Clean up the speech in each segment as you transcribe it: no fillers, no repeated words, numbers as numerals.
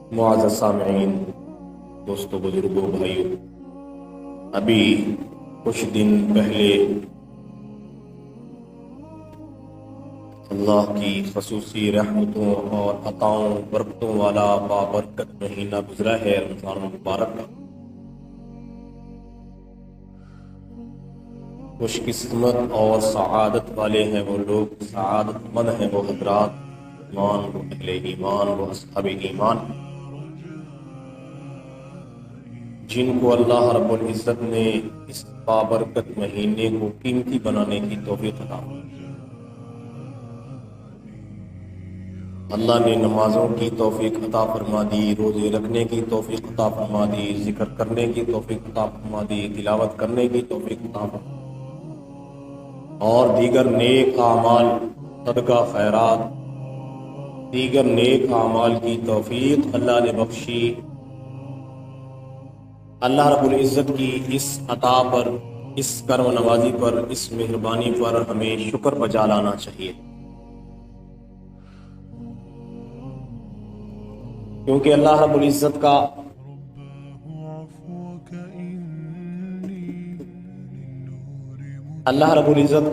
معزز سامعین، دوستوں، بزرگوں، بھائیوں، ابھی کچھ دن پہلے اللہ کی خصوصی رحمتوں اور عطاؤں برکتوں والا بابرکت مہینہ گزرا ہے، رمضان المبارک کا۔ خوش قسمت اور سعادت والے ہیں وہ لوگ، سعادت مند ہیں وہ حضرات، ایمان وہ اہل ایمان، وہ اصحاب ایمان، جن کو اللہ رب العزت نے اس بابرکت مہینے کو قیمتی بنانے کی توفیق عطا فرمائی۔ اللہ نے نمازوں کی توفیق عطا فرما دی، روزے رکھنے کی توفیق عطا فرما دی، ذکر کرنے کی توفیق عطا فرما دی، تلاوت کرنے کی توفیق عطا فرما دی، اور دیگر نیک اعمال، صدقہ خیرات، دیگر نیک اعمال کی توفیق اللہ نے بخشی۔ اللہ رب العزت کی اس عطا پر، اس کرم نوازی پر، اس مہربانی پر ہمیں شکر بجا لانا چاہیے، کیونکہ اللہ رب العزت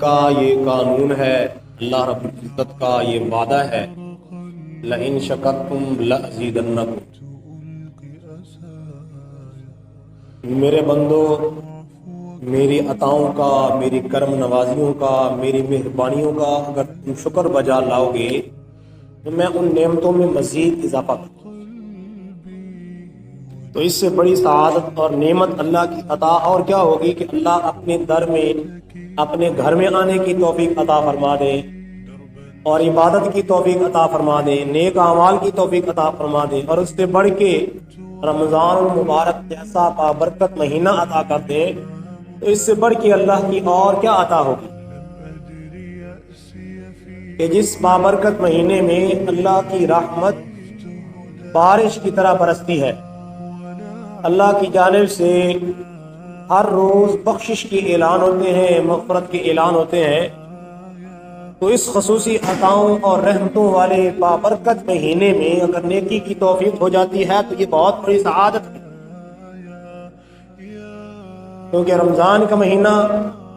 کا یہ قانون ہے، اللہ رب العزت کا یہ وعدہ ہے، لَإِن شَكَرْتُمْ لَأَزِيدَنَّكُمْ۔ میرے بندو، میری عطاؤں کا، میری کرم نوازیوں کا، میری مہربانیوں کا اگر تم شکر بجا لاؤ گے تو میں ان نعمتوں میں مزید اضافہ کروں۔ تو اس سے بڑی سعادت اور نعمت اللہ کی عطا اور کیا ہوگی کہ اللہ اپنے در میں، اپنے گھر میں آنے کی توفیق عطا فرما دے، اور عبادت کی توفیق عطا فرما دے، نیک اعمال کی توفیق عطا فرما دے، اور اس سے بڑھ کے رمضان المبارک جیسا بابرکت مہینہ عطا کر دے، تو اس سے بڑھ کے اللہ کی اور کیا عطا ہوگی کہ جس بابرکت مہینے میں اللہ کی رحمت بارش کی طرح برستی ہے، اللہ کی جانب سے ہر روز بخشش کے اعلان ہوتے ہیں، مغفرت کے اعلان ہوتے ہیں۔ تو اس خصوصی عطاؤں اور رحمتوں والے بابرکت مہینے میں اگر نیکی کی توفیق ہو جاتی ہے تو یہ بہت بڑی سعادت ہے، کیونکہ رمضان کا مہینہ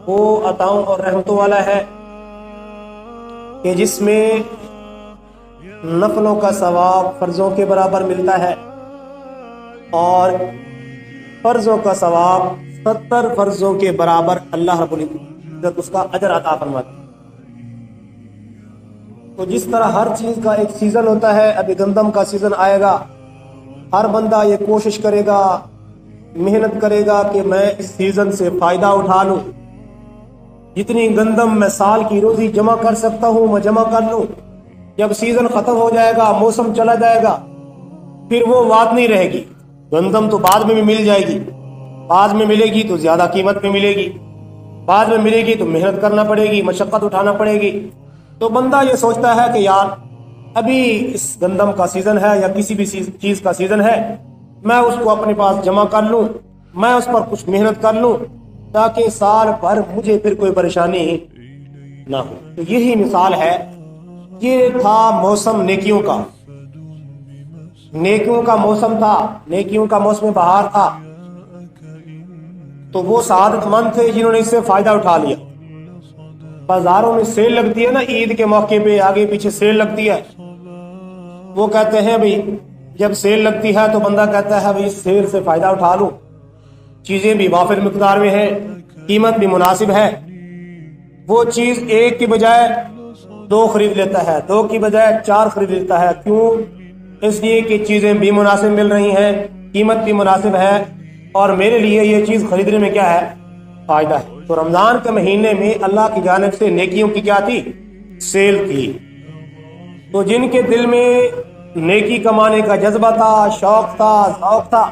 وہ عطاؤں اور رحمتوں والا ہے کہ جس میں نفلوں کا ثواب فرضوں کے برابر ملتا ہے، اور فرضوں کا ثواب 70 فرضوں کے برابر اللہ رب العزت اس کا اجر عطا فرماتا ہے۔ تو جس طرح ہر چیز کا ایک سیزن ہوتا ہے، ابھی گندم کا سیزن آئے گا، ہر بندہ یہ کوشش کرے گا، محنت کرے گا کہ میں اس سیزن سے فائدہ اٹھا لوں، جتنی گندم میں سال کی روزی جمع کر سکتا ہوں میں جمع کر لوں۔ جب سیزن ختم ہو جائے گا، موسم چلا جائے گا، پھر وہ بات نہیں رہے گی۔ گندم تو بعد میں بھی مل جائے گی، بعد میں ملے گی تو زیادہ قیمت میں ملے گی، بعد میں ملے گی تو محنت کرنا پڑے گی، مشقت اٹھانا پڑے گی۔ تو بندہ یہ سوچتا ہے کہ یار ابھی اس گندم کا سیزن ہے یا کسی بھی چیز کا سیزن ہے، میں اس کو اپنے پاس جمع کر لوں، میں اس پر کچھ محنت کر لوں تاکہ سال بھر مجھے پھر کوئی پریشانی نہ ہو۔ تو یہی مثال ہے، یہ تھا موسم نیکیوں کا، نیکیوں کا موسم تھا، نیکیوں کا موسم بہار تھا، تو وہ سعادت مند تھے جنہوں نے اس سے فائدہ اٹھا لیا۔ بازاروں میں سیل لگتی ہے نا، عید کے موقع پہ آگے پیچھے سیل لگتی ہے، وہ کہتے ہیں بھئی جب سیل لگتی ہے تو بندہ کہتا ہے بھئی سیل سے فائدہ اٹھا لوں، چیزیں بھی وافر مقدار میں ہیں، قیمت بھی مناسب ہے۔ وہ چیز ایک کی بجائے 2 خرید لیتا ہے، 2 کی بجائے 4 خرید لیتا ہے۔ کیوں؟ اس لیے کہ چیزیں بھی مناسب مل رہی ہیں، قیمت بھی مناسب ہے، اور میرے لیے یہ چیز خریدنے میں کیا ہے؟ فائدہ ہے۔ تو رمضان کے مہینے میں اللہ کی جانب سے نیکیوں کی کیا تھی؟ سیل تھی۔ تو جن کے دل میں نیکی کمانے کا جذبہ تھا، شوق تھا، ذوق تھا،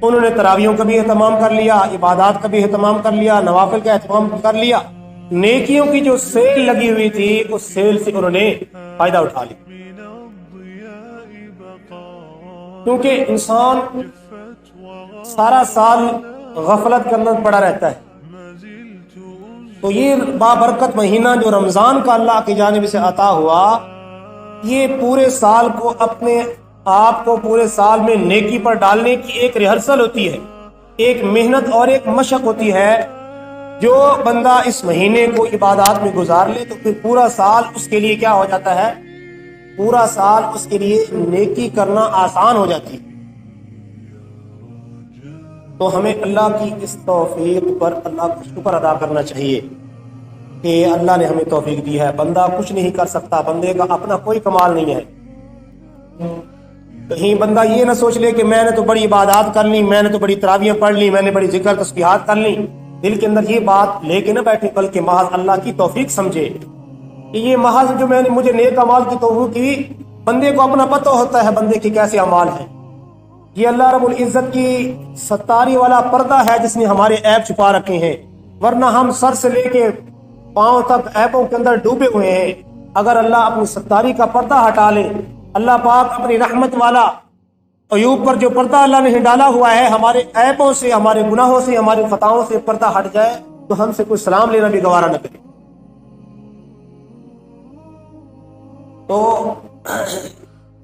انہوں نے تراویحوں کا بھی اہتمام کر لیا، عبادات کا بھی اہتمام کر لیا، نوافل کا اہتمام کر لیا۔ نیکیوں کی جو سیل لگی ہوئی تھی اس سیل سے انہوں نے فائدہ اٹھا لیا، کیونکہ انسان سارا سال غفلت کرنا پڑا رہتا ہے۔ تو یہ بابرکت مہینہ جو رمضان کا اللہ کی جانب سے عطا ہوا، یہ پورے سال کو اپنے آپ کو پورے سال میں نیکی پر ڈالنے کی ایک ریہرسل ہوتی ہے، ایک محنت اور ایک مشق ہوتی ہے۔ جو بندہ اس مہینے کو عبادات میں گزار لے تو پھر پورا سال اس کے لیے کیا ہو جاتا ہے، پورا سال اس کے لیے نیکی کرنا آسان ہو جاتی ہے۔ تو ہمیں اللہ کی اس توفیق پر اللہ کا شکر ادا کرنا چاہیے کہ اللہ نے ہمیں توفیق دی ہے۔ بندہ کچھ نہیں کر سکتا، بندے کا اپنا کوئی کمال نہیں ہے۔ کہیں بندہ یہ نہ سوچ لے کہ میں نے تو بڑی عبادات کر لی، میں نے تو بڑی تراویحیں پڑھ لی، میں نے بڑی ذکر تسبیحات کر لی، دل کے اندر یہ بات لے کے نہ بیٹھے، بلکہ محض اللہ کی توفیق سمجھے کہ یہ محض جو میں نے مجھے نیک اعمال کی توفیق کی، بندے کو اپنا پتہ ہوتا ہے بندے کے کیسے اعمال ہیں۔ یہ اللہ رب العزت کی ستاری والا پردہ ہے جس نے ہمارے عیب چھپا رکھے ہیں، ورنہ ہم سر سے لے کے پاؤں تک عیبوں کے اندر ڈوبے ہوئے ہیں۔ اگر اللہ اپنی ستاری کا پردہ ہٹا لے، اللہ پاک اپنی رحمت والا عیوب پر جو پردہ اللہ نے ڈالا ہوا ہے، ہمارے عیبوں سے، ہمارے گناہوں سے، ہماری خطاؤں سے پردہ ہٹ جائے تو ہم سے کوئی سلام لینا بھی گوارا نہ کرے۔ تو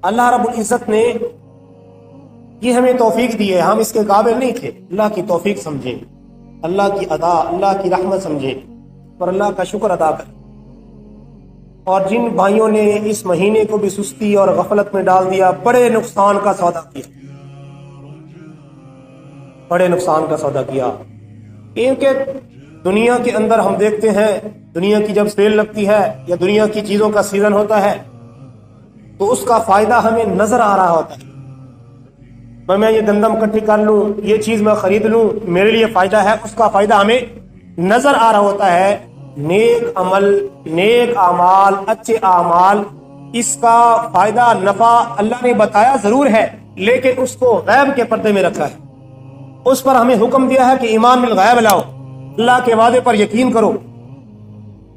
اللہ رب العزت نے یہ ہمیں توفیق دی ہے، ہم اس کے قابل نہیں تھے۔ اللہ کی توفیق سمجھیں، اللہ کی عطا، اللہ کی رحمت سمجھیں اور اللہ کا شکر ادا کریں۔ اور جن بھائیوں نے اس مہینے کو بھی سستی اور غفلت میں ڈال دیا، بڑے نقصان کا سودا کیا، بڑے نقصان کا سودا کیا۔ کیونکہ دنیا کے اندر ہم دیکھتے ہیں، دنیا کی جب سیل لگتی ہے یا دنیا کی چیزوں کا سیزن ہوتا ہے تو اس کا فائدہ ہمیں نظر آ رہا ہوتا ہے۔ میں یہ گندم اکٹھی کر لوں، یہ چیز میں خرید لوں، میرے لیے فائدہ ہے، اس کا فائدہ ہمیں نظر آ رہا ہوتا ہے۔ نیک عمل، نیک اعمال، اچھے اعمال، اس کا فائدہ، نفع اللہ نے بتایا ضرور ہے، لیکن اس کو غیب کے پردے میں رکھا ہے۔ اس پر ہمیں حکم دیا ہے کہ ایمان بالغیب لاؤ، اللہ کے وعدے پر یقین کرو،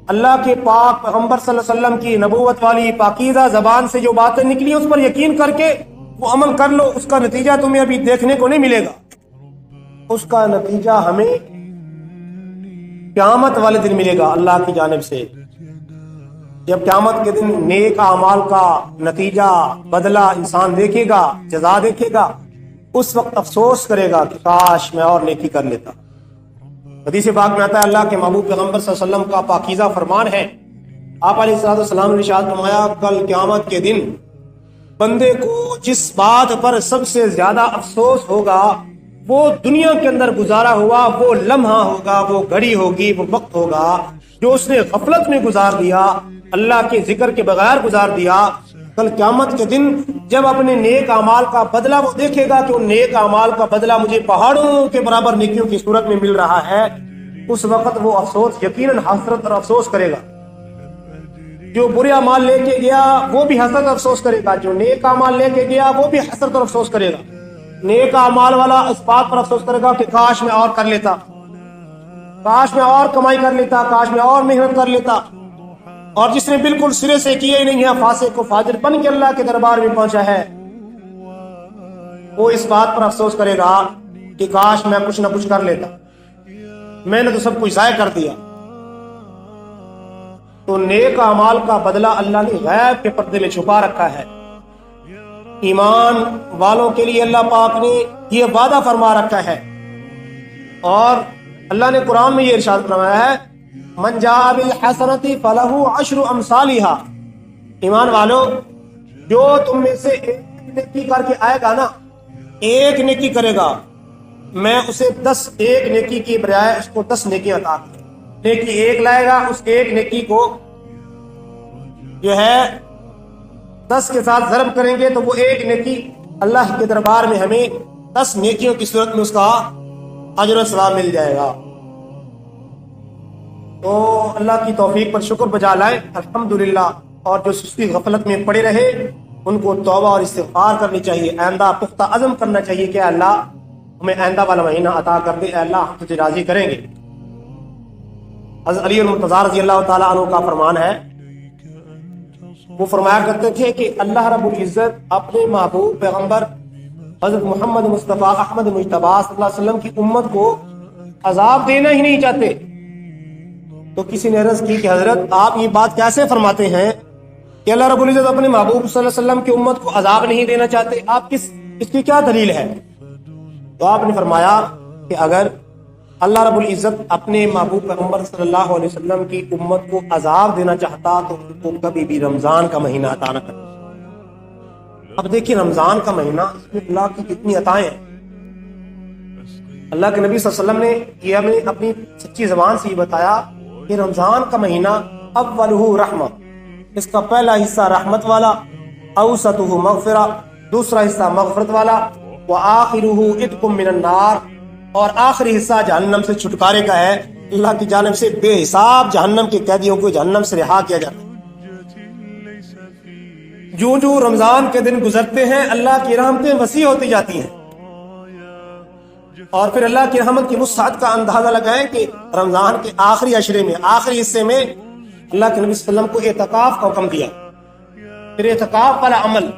اللہ کے پاک پیغمبر صلی اللہ علیہ وسلم کی نبوت والی پاکیزہ زبان سے جو باتیں نکلی اس پر یقین کر کے وہ عمل کر لو۔ اس کا نتیجہ تمہیں ابھی دیکھنے کو نہیں ملے گا، اس کا نتیجہ ہمیں قیامت والے دن ملے گا اللہ کی جانب سے۔ جب قیامت کے دن نیک اعمال کا نتیجہ، بدلہ انسان دیکھے گا، جزا دیکھے گا، اس وقت افسوس کرے گا کہ کاش میں اور نیکی کر لیتا۔ حدیث پاک میں آتا ہے، اللہ کے محبوب پیغمبر صلی اللہ علیہ وسلم کا پاکیزہ فرمان ہے، آپ علیہ السلام نے ارشاد فرمایا، کل قیامت کے دن بندے کو جس بات پر سب سے زیادہ افسوس ہوگا وہ دنیا کے اندر گزارا ہوا وہ لمحہ ہوگا، وہ گھڑی ہوگی، وہ وقت ہوگا جو اس نے غفلت میں گزار دیا، اللہ کے ذکر کے بغیر گزار دیا۔ کل قیامت کے دن جب اپنے نیک اعمال کا بدلہ وہ دیکھے گا کہ ان نیک اعمال کا بدلہ مجھے پہاڑوں کے برابر نیکیوں کی صورت میں مل رہا ہے، اس وقت وہ افسوس یقیناً حسرت اور افسوس کرے گا۔ جو برے اعمال لے کے گیا وہ بھی حسرت اور افسوس کرے گا، جو نیک اعمال لے کے گیا وہ بھی حسرت اور افسوس کرے گا۔ نیک اعمال والا اس بات پر افسوس کرے گا کہ کاش میں اور کر لیتا، کاش میں اور کمائی کر لیتا، کاش میں اور محنت کر لیتا۔ اور جس نے بالکل سرے سے کیا ہی نہیں ہے، فاسق کو فاجر بن کے اللہ کے دربار میں پہنچا ہے، وہ اس بات پر افسوس کرے گا کہ کاش میں کچھ نہ کچھ کر لیتا، میں نے تو سب کچھ ضائع کر دیا۔ تو نیک اعمال کا بدلہ اللہ نے غیب کے پردے میں چھپا رکھا ہے۔ ایمان والوں کے لیے اللہ پاک نے یہ وعدہ فرما رکھا ہے، اور اللہ نے قرآن میں یہ ارشاد فرمایا ہے، من جاء بالحسنۃ فلہ عشر امثالھا۔ ایمان والو، جو تم میں سے ایک نیکی کر کے آئے گا نا، ایک نیکی کرے گا، میں اسے 10 ایک نیکی کی بجائے اس کو 10 نیکی عطا کروں۔ نیکی ایک لائے گا، اس ایک نیکی کو جو ہے 10 کے ساتھ ضرب کریں گے تو وہ ایک نیکی اللہ کے دربار میں ہمیں 10 نیکیوں کی صورت میں اس کا اجر و ثواب مل جائے گا۔ تو اللہ کی توفیق پر شکر بجا لائیں الحمدللہ، اور جو سستی غفلت میں پڑے رہے ان کو توبہ اور استغفار کرنی چاہیے، آئندہ پختہ عزم کرنا چاہیے کہ اللہ ہمیں آئندہ والا مہینہ عطا کر دے، اے اللہ ہم تجھے راضی کریں گے۔ حضرت علی المرتضیٰ رضی اللہ تعالیٰ عنہ کا فرمان ہے، وہ فرمایا کرتے تھے کہ اللہ رب العزت اپنے محبوب پیغمبر حضرت محمد مصطفیٰ احمد مجتبیٰ صلی اللہ علیہ وسلم کی امت کو عذاب دینا ہی نہیں چاہتے۔ تو کسی نے عرض کی کہ حضرت آپ یہ بات کیسے فرماتے ہیں؟ کہ اللہ رب العزت اپنے محبوب صلی اللہ علیہ وسلم کی امت کو عذاب نہیں دینا چاہتے، آپ اس کی کیا دلیل ہے؟ تو آپ نے فرمایا کہ اگر اللہ رب العزت اپنے محبوب پیغمبر صلی اللہ علیہ وسلم کی امت کو عذاب دینا چاہتا تو ان کو کبھی بھی رمضان کا مہینہ عطا نہ کرتا۔ اب دیکھیں رمضان کا مہینہ، اس میں اللہ کی کتنی عطائیں ہیں۔ اللہ کے نبی صلی اللہ علیہ وسلم نے یہ ہمیں اپنی سچی زبان سے یہ بتایا کہ رمضان کا مہینہ اولہ رحمت، اس کا پہلا حصہ رحمت والا، اوسطہ مغفرہ، دوسرا حصہ مغفرت والا، وآخرہ عتق من النار، اور آخری حصہ جہنم سے چھٹکارے کا ہے۔ اللہ کی جانب سے بے حساب جہنم کے قیدیوں کو جہنم سے رہا کیا جاتا ہے۔ جو جو رمضان کے دن گزرتے ہیں اللہ کی رحمتیں وسیع ہوتی جاتی ہیں، اور پھر اللہ کی رحمت کی وسعت کا اندازہ لگائیں کہ رمضان کے آخری عشرے میں، آخری حصے میں اللہ کے نبی صلی اللہ علیہ وسلم کو اعتکاف کا حکم دیا۔ پھر اعتکاف والا عمل،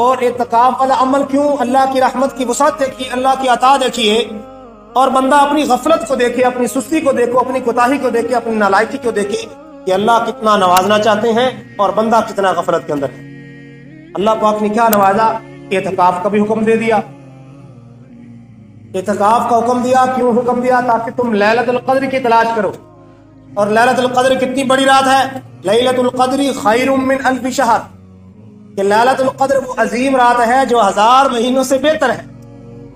اور اعتکاف والا عمل کیوں؟ اللہ کی رحمت کی وسعت دیکھیے، اللہ کی عطا دیکھیے، اور بندہ اپنی غفلت کو دیکھے، اپنی سستی کو دیکھو، اپنی کوتاہی کو دیکھے، اپنی نالائکی کو دیکھے کہ اللہ کتنا نوازنا چاہتے ہیں اور بندہ کتنا غفلت کے اندر ہے۔ اللہ پاک نے کیا نوازا؟ اعتکاف کا بھی حکم دے دیا۔ اعتکاف کا حکم دیا، کیوں حکم دیا؟ تاکہ تم لیلۃ القدر کی تلاش کرو، اور لیلۃ القدر کتنی بڑی رات ہے؟ لیلۃ القدر خیر من الف شہر، کہ لیلۃ القدر وہ عظیم رات ہے جو 1000 مہینوں سے بہتر ہے۔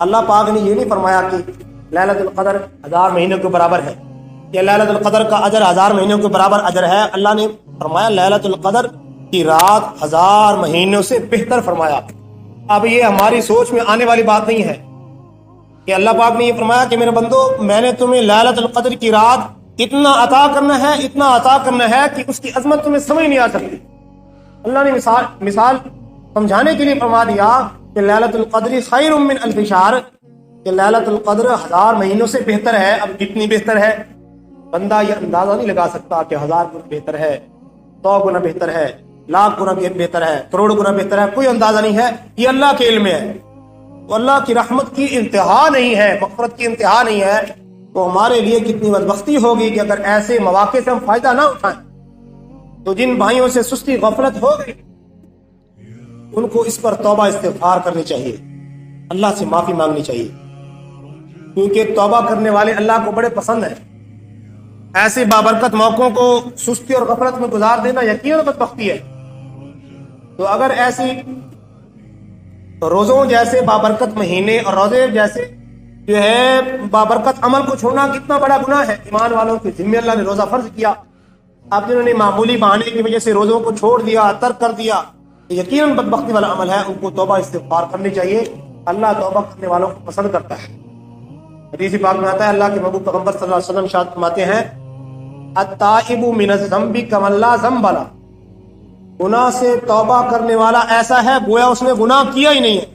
اللہ پاک نے یہ نہیں فرمایا کہ لیلۃ القدر 1000 مہینوں کے برابر ہے، یا لیلۃ القدر کا اجر 1000 مہینوں کے برابر اجر ہے۔ اللہ نے فرمایا لیلۃ القدر کی رات 1000 مہینوں سے بہتر فرمایا۔ اب یہ ہماری سوچ میں آنے والی بات نہیں ہے کہ اللہ پاک نے یہ فرمایا کہ میرے بندو میں نے تمہیں لیلۃ القدر کی رات اتنا عطا کرنا ہے، اتنا عطا کرنا ہے کہ اس کی عظمت تمہیں سمجھ نہیں آ سکتی۔ اللہ نے مثال سمجھانے کے لیے فرما دیا کہ لیلۃ القدر خیر من الف شہر، کہ لیلۃ القدر 1000 مہینوں سے بہتر ہے۔ اب کتنی بہتر ہے بندہ یہ اندازہ نہیں لگا سکتا کہ 1000 گنا بہتر ہے، 100 گنا بہتر ہے، 1,00,000 گنا بہتر ہے، کروڑ گنا بہتر ہے، کوئی اندازہ نہیں ہے، یہ اللہ کے علم میں ہے۔ تو اللہ کی رحمت کی انتہا نہیں ہے، مغفرت کی انتہا نہیں ہے، تو ہمارے لیے کتنی بدبختی ہوگی کہ اگر ایسے مواقع سے ہم فائدہ نہ اٹھائیں۔ تو جن بھائیوں سے سستی غفلت ہو گئی ان کو اس پر توبہ استغفار کرنی چاہیے، اللہ سے معافی مانگنی چاہیے، کیونکہ توبہ کرنے والے اللہ کو بڑے پسند ہیں۔ ایسے بابرکت موقعوں کو سستی اور غفلت میں گزار دینا یقیناً بدبختی ہے۔ تو اگر ایسی روزوں جیسے بابرکت مہینے اور روزے جیسے جو ہے بابرکت عمل کو چھوڑنا کتنا بڑا گناہ ہے۔ ایمان والوں کے ذمہ اللہ نے روزہ فرض کیا، اب جنہوں نے معمولی بہانے کی وجہ سے روزوں کو چھوڑ دیا، ترک کر دیا، یقیناً بدبختی والا عمل ہے، ان کو توبہ استغفار کرنی چاہیے۔ اللہ توبہ کرنے والوں کو پسند کرتا ہے۔ حدیث پاک میں آتا ہے اللہ کے محبوب پیغمبر صلی اللہ علیہ وسلم ارشاد فرماتے ہیں التائب من الذنب کمن لا ذنب له، گناہ سے توبہ کرنے والا ایسا ہے گویا اس نے گناہ کیا ہی نہیں ہے۔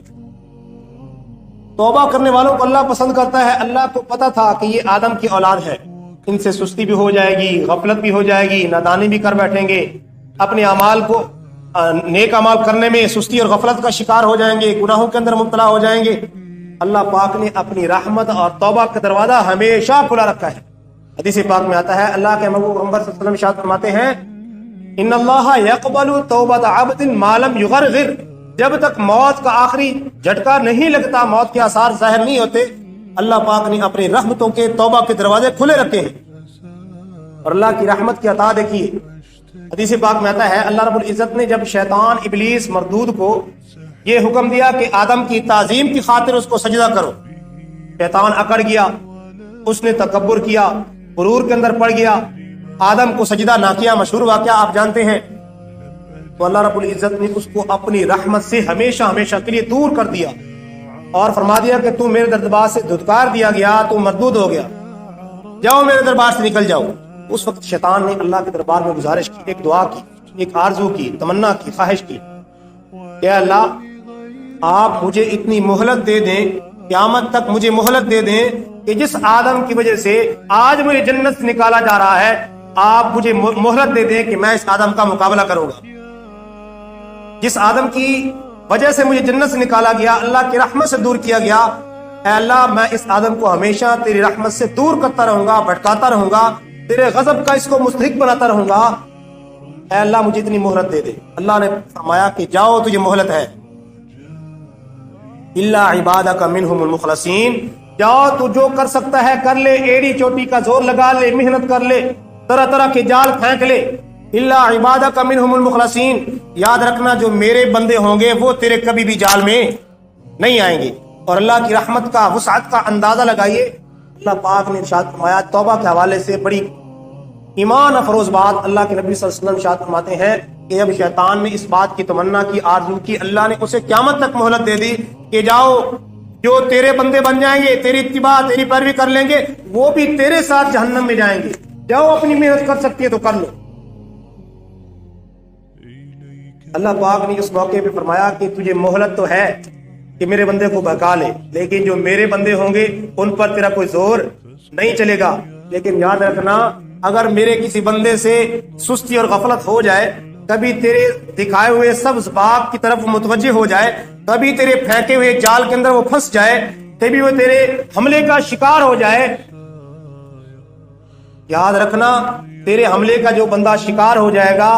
توبہ کرنے والوں کو اللہ پسند کرتا ہے۔ اللہ کو پتا تھا کہ یہ آدم کی اولاد ہے، ان سے سستی بھی ہو جائے گی، غفلت بھی ہو جائے گی، نادانی بھی کر بیٹھیں گے، اپنے اعمال کو نیک اعمال کرنے میں سستی اور غفلت کا شکار ہو جائیں گے، گناہوں کے اندر مبتلا ہو جائیں گے۔ اللہ پاک نے اپنی رحمت اور توبہ کا دروازہ ہمیشہ کھلا رکھا ہے۔ حدیث پاک میں آتا ہے اللہ کے محبوب پیغمبر صلی اللہ علیہ وسلم ارشاد فرماتے ہیں ان اللہ یقبل توبۃ عبد ما لم یغرغر، جب تک موت کا آخری جھٹکا نہیں لگتا، موت کے آثار ظاہر نہیں ہوتے، اللہ پاک نے اپنی رحمتوں کے توبہ کے دروازے کھلے رکھے ہیں۔ اور اللہ کی رحمت کی عطا دیکھیے، حدیث پاک میں آتا ہے اللہ رب العزت نے جب شیطان ابلیس مردود کو یہ حکم دیا کہ آدم کی تعظیم کی خاطر اس کو سجدہ کرو، شیطان اکڑ گیا، اس نے تکبر کیا، غرور کے اندر پڑ گیا، آدم کو سجدہ نہ کیا، مشہور واقعہ آپ جانتے ہیں۔ تو اللہ رب العزت نے اس کو اپنی رحمت سے ہمیشہ ہمیشہ کے لیے دور کر دیا اور فرما دیا کہ تم میرے دربار سے دھتکار دیا گیا، تم مردود ہو گیا، جاؤ میرے دربار سے نکل جاؤ۔ اس وقت شیطان نے اللہ کے دربار میں گزارش کی، ایک دعا کی، ایک آرزو کی، تمنا کی، خواہش کی کہ اللہ آپ مجھے اتنی مہلت دے دیں، قیامت تک مجھے مہلت دے دیں کہ جس آدم کی وجہ سے آج مجھے جنت سے نکالا جا رہا ہے، آپ مجھے مہلت دے دیں کہ میں اس آدم کا مقابلہ کروں گا۔ جس آدم کی وجہ سے مجھے جنت سے نکالا گیا، اللہ کی رحمت سے دور کیا گیا، اے اللہ میں اس آدم کو ہمیشہ تیری رحمت سے دور کرتا رہوں گا، بھٹکاتا رہوں گا، تیرے غضب کا اس کو مستحق بناتا رہوں گا۔ اے اللہ مجھے اتنی مہلت دے دے. اللہ نے فرمایا کہ جاؤ تجھے مہلت ہے. الا عبادک منہم المخلصین، جاؤ تو جو کر سکتا ہے کر لے، ایڑی چوٹی کا زور لگا لے، محنت کر لے، طرح طرح کے جال پھینک لے. الا عبادک منہم المخلصین، یاد رکھنا جو میرے بندے ہوں گے وہ تیرے کبھی بھی جال میں نہیں آئیں گے. اور اللہ کی رحمت کا وسعت کا اندازہ لگائیے. اللہ پاک نے ارشاد فرمایا توبہ کے حوالے سے بڑی ایمان افروز بات اللہ کے نبی صلی اللہ علیہ وسلم ارشاد فرماتے ہیں کہ جب شیطان نے اس بات کی تمنا کی، آرزو کی، اللہ نے اسے قیامت تک مہلت دے دی کہ جاؤ جو تیرے بندے بن جائیں گے، تیری اتباع تیری پیروی کر لیں گے، وہ بھی تیرے ساتھ جہنم میں جائیں گے. جاؤ اپنی محنت کر سکتی ہے تو کر لو. اللہ پاک نے اس موقع پہ فرمایا کہ تجھے مہلت تو ہے کہ میرے بندے کو بہکا لے، لیکن جو میرے بندے ہوں گے ان پر تیرا کوئی زور نہیں چلے گا. لیکن یاد رکھنا اگر میرے کسی بندے سے سستی اور غفلت ہو جائے، کبھی تیرے دکھائے ہوئے سبز باغ کی طرف متوجہ ہو جائے، کبھی تیرے پھینکے ہوئے جال کے اندر وہ پھنس جائے، کبھی وہ تیرے حملے کا شکار ہو جائے، یاد رکھنا تیرے حملے کا جو بندہ شکار ہو جائے گا،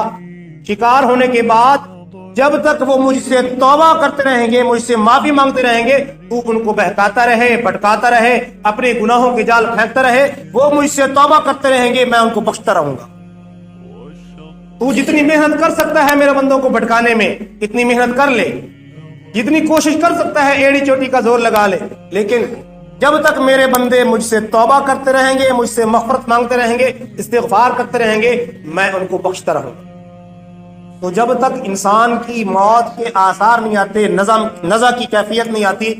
شکار ہونے کے بعد جب تک وہ مجھ سے توبہ کرتے رہیں گے، مجھ سے معافی مانگتے رہیں گے، تو ان کو بہکاتا رہے، بھٹکاتا رہے، اپنے گناہوں کے جال پھینکتا رہے، وہ مجھ سے توبہ کرتے رہیں گے، میں ان کو بخشتا رہوں گا. تو جتنی محنت کر سکتا ہے میرے بندوں کو بھٹکانے میں اتنی محنت کر لے، جتنی کوشش کر سکتا ہے ایڑی چوٹی کا زور لگا لے، لیکن جب تک میرے بندے مجھ سے توبہ کرتے رہیں گے، مجھ سے مغفرت مانگتے رہیں گے، استغفار کرتے رہیں گے، میں ان کو بخشتا رہوں گا. تو جب تک انسان کی موت کے آثار نہیں آتے، نزع کی کیفیت نہیں آتی،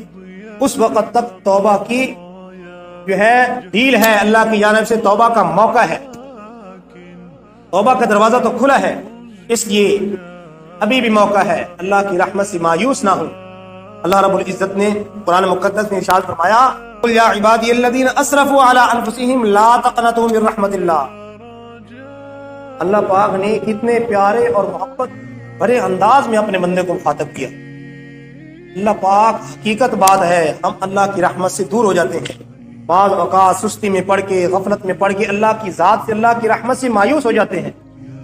اس وقت تک توبہ کی جو ہے ڈیل ہے، اللہ کی جانب سے توبہ کا موقع ہے، توبہ کا دروازہ تو کھلا ہے. اس لیے ابھی بھی موقع ہے، اللہ کی رحمت سے مایوس نہ ہو. اللہ رب العزت نے قرآن مقدس میں ارشاد فرمایا قل یا عبادی الذین اسرفوا علی انفسہم لا تقنطوا من رحمت اللہ. اللہ پاک نے کتنے پیارے اور محبت بھرے انداز میں اپنے بندے کو مخاطب کیا. اللہ پاک حقیقت بات ہے ہم اللہ کی رحمت سے دور ہو جاتے ہیں، بعض اوقات سستی میں پڑھ کے، غفلت میں پڑھ کے اللہ کی ذات سے، اللہ کی رحمت سے مایوس ہو جاتے ہیں.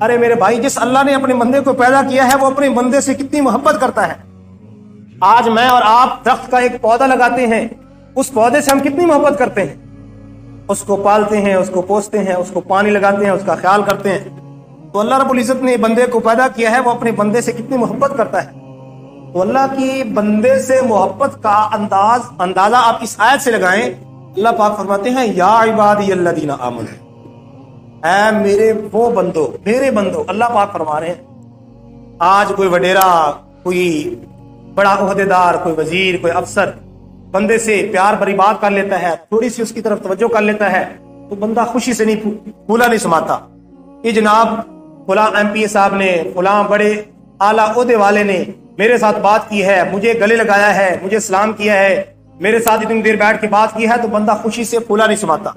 ارے میرے بھائی، جس اللہ نے اپنے بندے کو پیدا کیا ہے وہ اپنے بندے سے کتنی محبت کرتا ہے. آج میں اور آپ درخت کا ایک پودا لگاتے ہیں، اس پودے سے ہم کتنی محبت کرتے ہیں، اس کو پالتے ہیں، اس کو پوستے ہیں، اس کو پانی لگاتے ہیں، اس کا خیال کرتے ہیں. تو اللہ رب العزت نے بندے کو پیدا کیا ہے، وہ اپنے بندے سے کتنی محبت کرتا ہے. تو اللہ کی بندے سے محبت کا اندازہ آپ اس آیت سے لگائیں. اللہ پاک فرماتے ہیں یا عبادی الذین آمنوا، اے میرے وہ بندو، میرے بندو. اللہ پاک فرما رہے ہیں آج کوئی وڈیرا، کوئی بڑا عہدیدار، کوئی وزیر، کوئی افسر بندے سے پیار بھری بات کر لیتا ہے، تھوڑی سی اس کی طرف توجہ کر لیتا ہے، تو بندہ خوشی سے نہیں پھولا نہیں سماتا. یہ جناب فلاں ایم پی اے صاحب نے، فلاں بڑے اعلیٰ عہدے والے نے میرے ساتھ بات کی ہے، مجھے گلے لگایا ہے، مجھے سلام کیا ہے، میرے ساتھ اتنی دیر بیٹھ کے بات کی ہے، تو بندہ خوشی سے پھولا نہیں سماتا.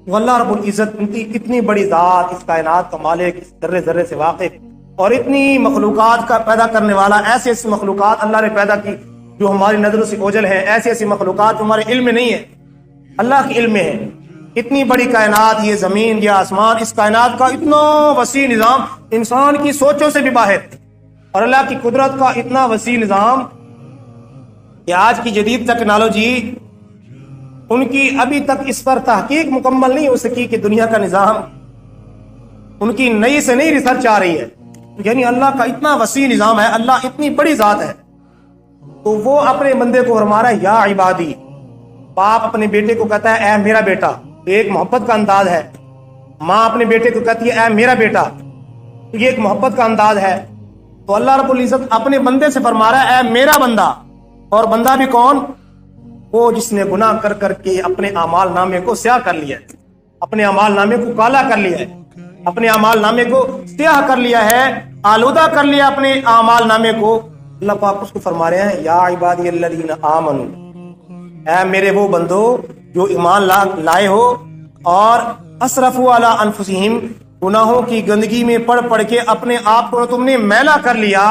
تو اللہ رب العزت اتنی بڑی ذات، اس کائنات کا مالک، اس ذرے ذرے سے واقف، اور اتنی مخلوقات کا پیدا کرنے والا، ایسی ایسی مخلوقات اللہ نے پیدا کی جو ہماری نظروں سے اوجھل ہے، ایسی ایسی مخلوقات جو ہمارے علم میں نہیں ہے، اللہ کے علم میں ہے. اتنی بڑی کائنات، یہ زمین، یہ آسمان، اس کائنات کا اتنا وسیع نظام انسان کی سوچوں سے بھی باہر، اور اللہ کی قدرت کا اتنا وسیع نظام کہ آج کی جدید ٹیکنالوجی ان کی ابھی تک اس پر تحقیق مکمل نہیں ہو سکی کہ دنیا کا نظام، ان کی نئی سے نئی ریسرچ آ رہی ہے. یعنی اللہ کا اتنا وسیع نظام ہے، اللہ اتنی بڑی ذات ہے. تو وہ اپنے بندے کو فرما رہا ہے یا عبادی. باپ اپنے بیٹے کو کہتا ہے اے میرا بیٹا، یہ ایک محبت کا انداز ہے. ماں اپنے بیٹے کو کہتی ہے اے میرا بیٹا، یہ ایک محبت کا انداز ہے. تو اللہ رب العزت اپنے بندے سے فرما رہا ہے اے میرا بندہ. اور بندہ بھی کون؟ وہ جس نے گناہ کر کر کے اپنے اعمال نامے کو سیاہ کر لیا ہے، اپنے اعمال نامے کو کالا کر لیا ہے، اپنے اعمال نامے کو سیاہ کر لیا ہے، آلودہ کر لیا اپنے اعمال نامے کو. اللہ پاک اس کو فرما رہے ہیں یا عبادی الذین آمنوا، اے میرے وہ بندو جو ایمان لائے ہو اور اسرفوا علی انفسہم، گناہوں کی گندگی میں پڑ کے اپنے آپ کو تم نے میلا کر لیا،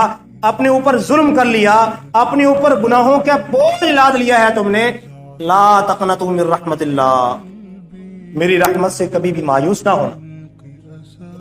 اپنے اوپر ظلم کر لیا، اپنے اوپر گناہوں کا بوجھ لاد لیا ہے تم نے. لا تقنطوا من رحمت اللہ، میری رحمت سے کبھی بھی مایوس نہ ہونا.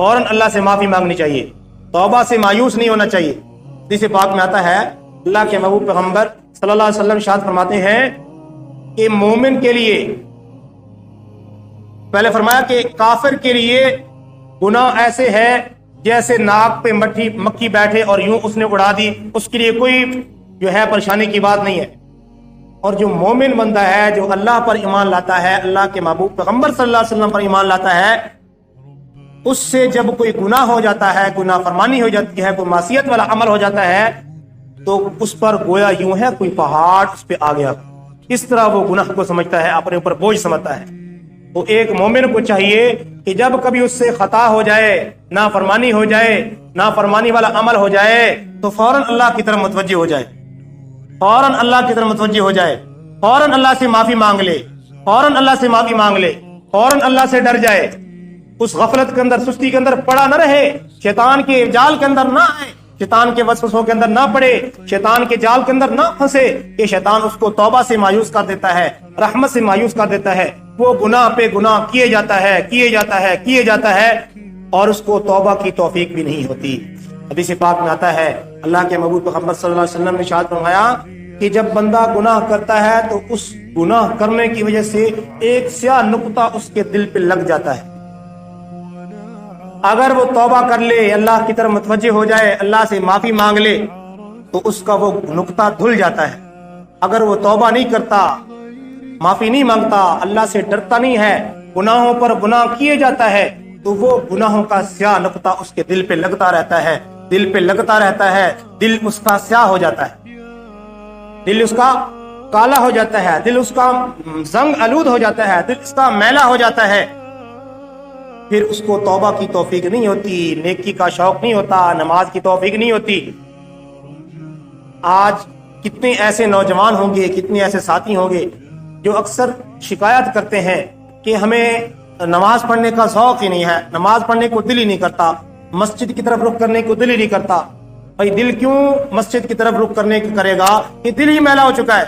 فوراً اللہ سے معافی مانگنی چاہیے، توبہ سے مایوس نہیں ہونا چاہیے۔ حدیث پاک میں آتا ہے، اللہ کے محبوب پیغمبر صلی اللہ علیہ وسلم ارشاد فرماتے ہیں کہ مومن کے لیے، پہلے فرمایا کہ کافر کے لیے گناہ ایسے ہے جیسے ناک پہ مکھی بیٹھے اور یوں اس نے اڑا دی، اس کے لیے کوئی جو ہے پریشانی کی بات نہیں ہے۔ اور جو مومن بندہ ہے، جو اللہ پر ایمان لاتا ہے، اللہ کے محبوب پیغمبر صلی اللہ علیہ وسلم پر ایمان لاتا ہے، اس سے جب کوئی گناہ ہو جاتا ہے، گناہ فرمانی ہو جاتی ہے، کوئی معصیت والا عمل ہو جاتا ہے، تو اس پر گویا یوں ہے کوئی پہاڑ اس پہ آ گیا، اس طرح وہ گناہ کو سمجھتا ہے، اپنے اوپر بوجھ سمجھتا ہے۔ تو ایک مومن کو چاہیے کہ جب کبھی اس سے خطا ہو جائے، نافرمانی ہو جائے، نافرمانی والا عمل ہو جائے، تو فوراً اللہ کی طرف متوجہ ہو جائے، فوراً اللہ کی طرف متوجہ ہو جائے، فوراً اللہ سے معافی مانگ لے، فوراً اللہ سے معافی مانگ لے، فوراً اللہ سے ڈر جائے، اس غفلت کے اندر، سستی کے اندر پڑا نہ رہے، شیطان کے جال کے اندر نہ آئے، شیطان کے وسوسوں کے اندر نہ پڑے، شیطان کے جال کے اندر نہ پھنسے کہ شیطان اس کو توبہ سے مایوس کر دیتا ہے، رحمت سے مایوس کر دیتا ہے، وہ گناہ پہ گناہ کیے جاتا ہے اور اس کو توبہ کی توفیق بھی نہیں ہوتی۔ حدیث پاک میں آتا ہے، اللہ کے محبوب محمد صلی اللہ علیہ وسلم نے ارشاد فرمایا کہ جب بندہ گناہ کرتا ہے تو اس گناہ کرنے کی وجہ سے ایک سیاہ نقطہ اس کے دل پہ لگ جاتا ہے، اگر وہ توبہ کر لے، اللہ کی طرف متوجہ ہو جائے، اللہ سے معافی مانگ لے، تو اس کا وہ نقطہ دھل جاتا ہے۔ اگر وہ توبہ نہیں کرتا، معافی نہیں مانگتا، اللہ سے ڈرتا نہیں ہے، گناہوں پر گناہ کیے جاتا ہے، تو وہ گناہوں کا سیاہ نقطہ اس کے دل پہ لگتا رہتا ہے، دل پہ لگتا رہتا ہے، دل اس کا سیاہ ہو جاتا ہے، دل اس کا کالا ہو جاتا ہے، دل اس کا زنگ آلود ہو جاتا ہے، دل اس کا میلا ہو جاتا ہے، پھر اس کو توبہ کی توفیق نہیں ہوتی، نیکی کا شوق نہیں ہوتا، نماز کی توفیق نہیں ہوتی۔ آج کتنے ایسے نوجوان ہوں گے، کتنے ایسے ساتھی ہوں گے جو اکثر شکایت کرتے ہیں کہ ہمیں نماز پڑھنے کا ذوق ہی نہیں ہے، نماز پڑھنے کو دل ہی نہیں کرتا، مسجد کی طرف رخ کرنے کو دل ہی نہیں کرتا۔ بھائی دل کیوں مسجد کی طرف رخ کرنے کی کرے گا؟ یہ دل ہی میلا ہو چکا ہے۔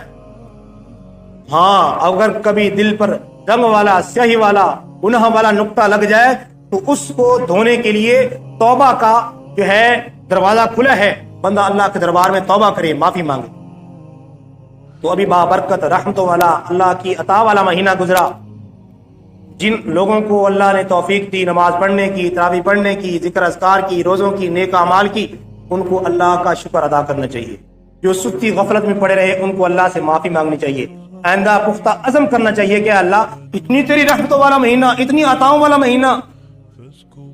ہاں، اگر کبھی دل پر رنگ والا، سیاہی والا، گناہ والا نقطہ لگ جائے تو اس کو دھونے کے لیے توبہ کا جو ہے دروازہ کھلا ہے، بندہ اللہ کے دربار میں توبہ کرے، معافی مانگے۔ تو ابھی بابرکت، رحمتوں والا، اللہ کی عطا والا مہینہ گزرا، جن لوگوں کو اللہ نے توفیق دی نماز پڑھنے کی، تراویح پڑھنے کی، ذکر اذکار کی، روزوں کی، نیک اعمال کی، ان کو اللہ کا شکر ادا کرنا چاہیے۔ جو سستی غفلت میں پڑے رہے ان کو اللہ سے معافی مانگنی چاہیے، آئندہ پختہ عزم کرنا چاہیے کہ اللہ اتنی تیری رحمتوں والا مہینہ، اتنی عطاؤں والا مہینہ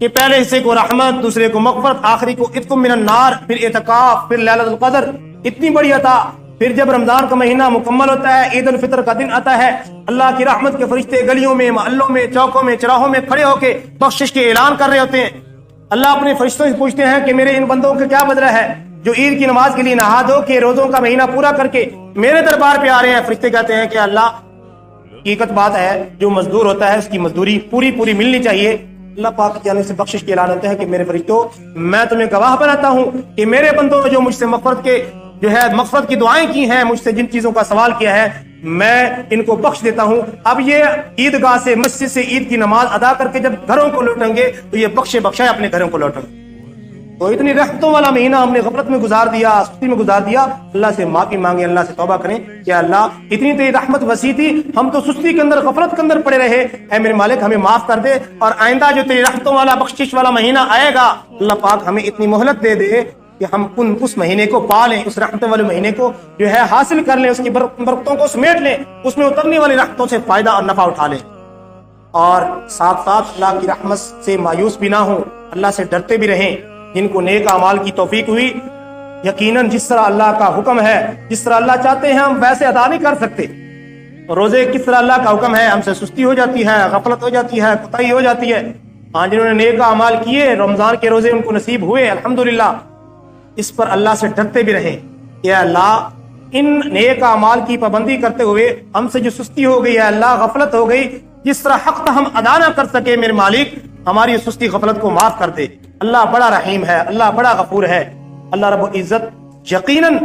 کہ پہلے حصے کو رحمت، دوسرے کو مغفرت، آخری کو عتق من النار، پھر اعتکاف، پھر لیلۃ القدر، اتنی بڑی عطا۔ پھر جب رمضان کا مہینہ مکمل ہوتا ہے، عید الفطر کا دن آتا ہے، اللہ کی رحمت کے فرشتے گلیوں میں، محلوں میں، چوکوں میں، چراہوں میں کھڑے ہو کے بخشش کے اعلان کر رہے ہوتے ہیں۔ اللہ اپنے فرشتوں سے پوچھتے ہیں کہ میرے ان بندوں کا کیا بدلہ ہے جو عید کی نماز کے لیے نہا دھو کے روزوں کا مہینہ پورا کر کے میرے دربار پہ آ رہے ہیں۔ فرشتے کہتے ہیں کہ اللہ، حقیقت بات ہے، جو مزدور ہوتا ہے اس کی مزدوری پوری پوری ملنی چاہیے۔ اللہ پاک کی جانب سے بخشش کے اعلان ہوتا ہے کہ میرے فرشتوں، میں تمہیں گواہ بناتا ہوں کہ میرے بندوں نے جو مجھ سے مغفرت کی دعائیں کی ہیں، مجھ سے جن چیزوں کا سوال کیا ہے، میں ان کو بخش دیتا ہوں۔ اب یہ عیدگاہ سے، مسجد سے عید کی نماز ادا کر کے جب گھروں کو لوٹیں گے تو یہ بخشائے اپنے گھروں کو لوٹیں گے۔ تو اتنی رحمتوں والا مہینہ ہم نے غفلت میں گزار دیا، سستی میں گزار دیا۔ اللہ سے معافی مانگے، اللہ سے توبہ کریں کہ اللہ اتنی تیری رحمت وسیع تھی، ہم تو سستی کے اندر، غفلت کے اندر پڑے رہے، اے میرے مالک ہمیں معاف کر دے، اور آئندہ جو تیری رحمتوں والا، بخشش والا مہینہ آئے گا، اللہ پاک ہمیں اتنی مہلت دے دے کہ ہم اس مہینے کو پا لیں، اس رحمتوں والے مہینے کو جو ہے حاصل کر لیں، اس کی برکتوں کو سمیٹ لیں، اس میں اترنے والی رحمتوں سے فائدہ اور نفع اٹھا لیں، اور ساتھ ساتھ اللہ کی رحمت سے مایوس بھی نہ ہوں، اللہ سے ڈرتے بھی رہیں۔ جن کو نیک اعمال کی توفیق ہوئی، یقیناً جس طرح اللہ کا حکم ہے، جس طرح اللہ چاہتے ہیں ہم ویسے ادا نہیں کر سکتے۔ روزے کس طرح اللہ کا حکم ہے، ہم سے سستی ہو جاتی ہے، غفلت ہو جاتی ہے، کوتاہی ہو جاتی ہے۔ ہاں، جنہوں نے نیک اعمال کیے، رمضان کے روزے ان کو نصیب ہوئے، الحمدللہ۔ اس پر اللہ سے ڈرتے بھی رہیں کہ اللہ، ان نیک اعمال کی پابندی کرتے ہوئے ہم سے جو سستی ہو گئی ہے، اللہ غفلت ہو گئی، جس طرح حق تھا ہم ادا نہ کر سکے، میرے مالک ہماری سستی غفلت کو معاف کر دے۔ اللہ بڑا رحیم ہے، اللہ بڑا غفور ہے۔ اللہ رب العزت یقیناً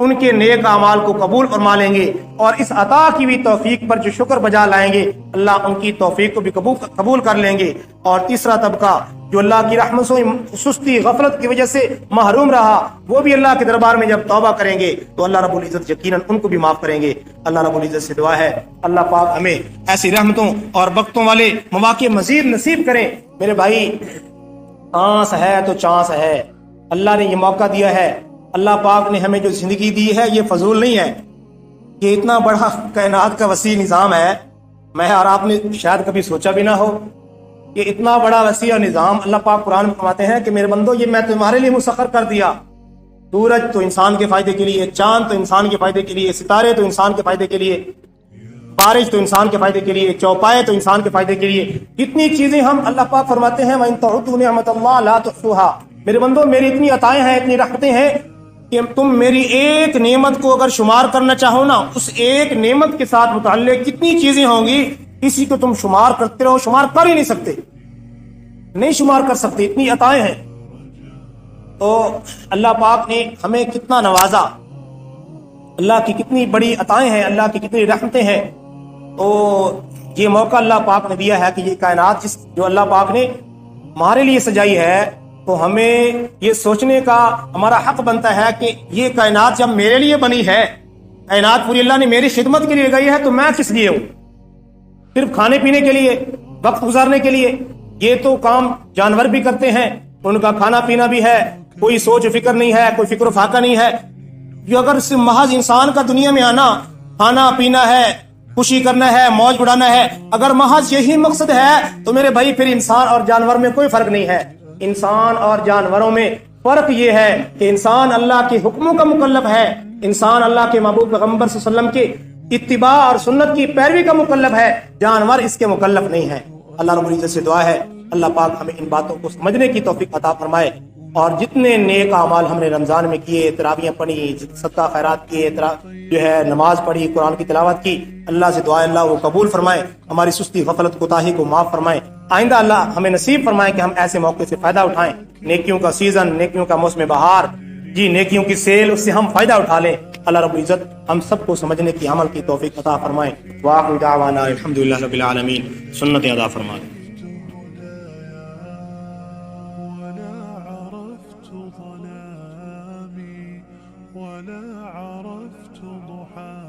ان کے نیک اعمال کو قبول فرما لیں گے، اور اس عطا کی بھی توفیق پر جو شکر بجا لائیں گے اللہ ان کی توفیق کو بھی قبول کر لیں گے۔ اور تیسرا طبقہ جو اللہ کی رحمت سے سستی غفلت کی وجہ سے محروم رہا، وہ بھی اللہ کے دربار میں جب توبہ کریں گے تو اللہ رب العزت یقیناً ان کو بھی معاف کریں گے۔ اللہ رب العزت سے دعا ہے اللہ پاک ہمیں ایسی رحمتوں اور برکتوں والے مواقع مزید نصیب کریں۔ میرے بھائی، آنس ہے تو چانس ہے، اللہ نے یہ موقع دیا ہے، اللہ پاک نے ہمیں جو زندگی دی ہے یہ فضول نہیں ہے۔ یہ اتنا بڑا کائنات کا وسیع نظام ہے، میں اور آپ نے شاید کبھی سوچا بھی نہ ہو کہ اتنا بڑا وسیع نظام اللہ پاک قرآن میں فرماتے ہیں کہ میرے بندو یہ میں تمہارے لیے مسخر کر دیا۔ سورج تو انسان کے فائدے کے لیے، چاند تو انسان کے فائدے کے لیے، ستارے تو انسان کے فائدے کے لیے، بارش تو انسان کے فائدے کے لیے، چوپائے تو انسان کے فائدے کے لیے، کتنی چیزیں ہم اللہ پاک فرماتے ہیں وَإِن تَعُدُّوا نِعْمَتَ اللَّهِ لَا تُحْصُوهَا۔ میرے بندو میری اتنی عطائیں ہیں، اتنی رحمتیں ہیں کہ تم میری ایک نعمت کو اگر شمار کرنا چاہو نا، اس ایک نعمت کے ساتھ متعلق کتنی چیزیں ہوں گی، کسی کو تم شمار کرتے رہو شمار کر ہی نہیں سکتے، نہیں شمار کر سکتے، اتنی عطائیں ہیں۔ تو اللہ پاک نے ہمیں کتنا نوازا، اللہ کی کتنی بڑی عطائیں ہیں، اللہ کی کتنی رحمتیں ہیں۔ تو یہ موقع اللہ پاک نے دیا ہے کہ یہ کائنات جو اللہ پاک نے ہمارے لیے سجائی ہے، تو ہمیں یہ سوچنے کا ہمارا حق بنتا ہے کہ یہ کائنات جب میرے لیے بنی ہے، کائنات پوری اللہ نے میری خدمت کے لیے لگائی ہے، تو میں کس لیے ہوں؟ صرف کھانے پینے کے لیے، وقت گزارنے کے لیے؟ یہ تو کام جانور بھی کرتے ہیں، ان کا کھانا پینا بھی ہے، کوئی سوچ و فکر نہیں ہے، کوئی فکر و فاقہ نہیں ہے۔ جو اگر صرف محض انسان کا دنیا میں آنا، کھانا پینا ہے، خوشی کرنا ہے، موج اڑانا ہے، اگر محض یہی مقصد ہے تو میرے بھائی پھر انسان اور جانور میں کوئی فرق نہیں ہے۔ انسان اور جانوروں میں فرق یہ ہے کہ انسان اللہ کے حکموں کا مکلف ہے، انسان اللہ کے محبوب پیغمبر صلی اللہ علیہ وسلم کے اتباع اور سنت کی پیروی کا مکلف ہے، جانور اس کے مکلف نہیں ہے۔ اللہ رب العزت سے دعا ہے اللہ پاک ہمیں ان باتوں کو سمجھنے کی توفیق عطا فرمائے، اور جتنے نیک اعمال ہم نے رمضان میں کیے، تراویحیں پڑھی، صدقہ خیرات کیے، جو ہے نماز پڑھی، قرآن کی تلاوت کی، اللہ سے دعا اللہ وہ قبول فرمائے، ہماری سستی غفلت کوتاہی کو معاف فرمائے۔ آئندہ اللہ ہمیں نصیب فرمائے کہ ہم ایسے موقع سے فائدہ اٹھائیں، نیکیوں کا سیزن، نیکیوں کا موسم بہار، جی نیکیوں کی سیل، اس سے ہم فائدہ اٹھا لیں۔ اللہ رب العزت ہم سب کو سمجھنے کی عمل کی توفیق عطا فرمائے۔ وآخر دعوانا الحمدللہ رب العالمین، سنت ادا فرمائے۔ ولا عرفت ضحاها